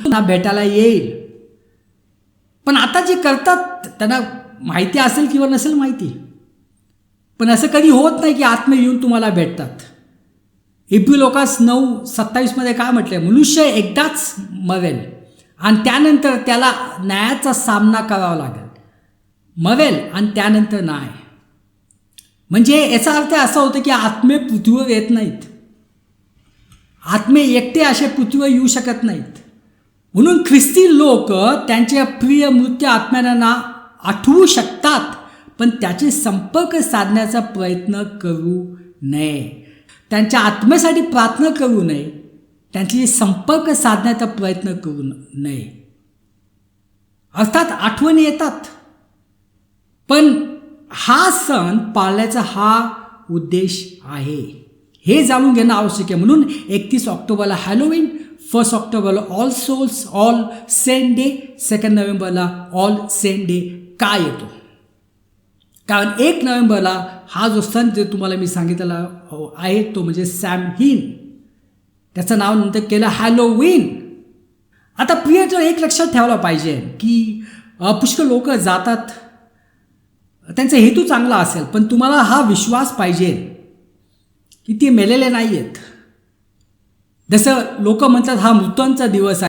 ना भेटायला येईल. पण आता जे करतात त्यांना माहिती असेल किंवा नसेल माहिती, पण असं कधी होत नाही की आत्मे येऊन तुम्हाला भेटतात. इब्री लोकास 9:27 काय म्हटलंय, मनुष्य एकदाच मरेल आणि त्यानंतर त्याला न्यायाचा सामना करावा लागेल. मरेल आणि त्यानंतर नाही. म्हणजे याचा अर्थ असा होतो की आत्मे पृथ्वीवर येत नाहीत. आत्मे एकटे असे पृथ्वीवर येऊ शकत नाहीत. म्हणून ख्रिस्ती लोक त्यांच्या प्रिय मृत आत्म्यांना आठवू शकतात, पण त्याचे संपर्क साधण्याचा प्रयत्न करू नये. त्यांच्या आत्म्यासाठी प्रार्थना करू नये, त्यांचे संपर्क साधण्याचा प्रयत्न करू नये. अर्थात आठवणी येतात, पण हा सण पाळण्याचा हा उद्देश आहे हे जाणून घेणं आवश्यक आहे. म्हणून 31 ऑक्टोबरला हॅलोवीन, 1 ऑक्टोबरला all souls all saint day, 2 नोव्हेंबरला ऑल सेंट डे का येतो? कारण 1 नोव्हेंबरला हा जो सण जे तुम्हाला मी सांगितलेला आहे तो म्हणजे सॅमहीन, त्याचं नाव नंतर केलं हॅलोवीन. आता प्रियजन एक लक्षात ठेवला पाहिजे की पुष्कळ लोक जातात, त्यांचा हेतू चांगला असेल, पण तुम्हाला हा विश्वास पाहिजे की ते मेलेले नाही आहेत. जसं लोक म्हणतात हा मृतांचा दिवस आहे.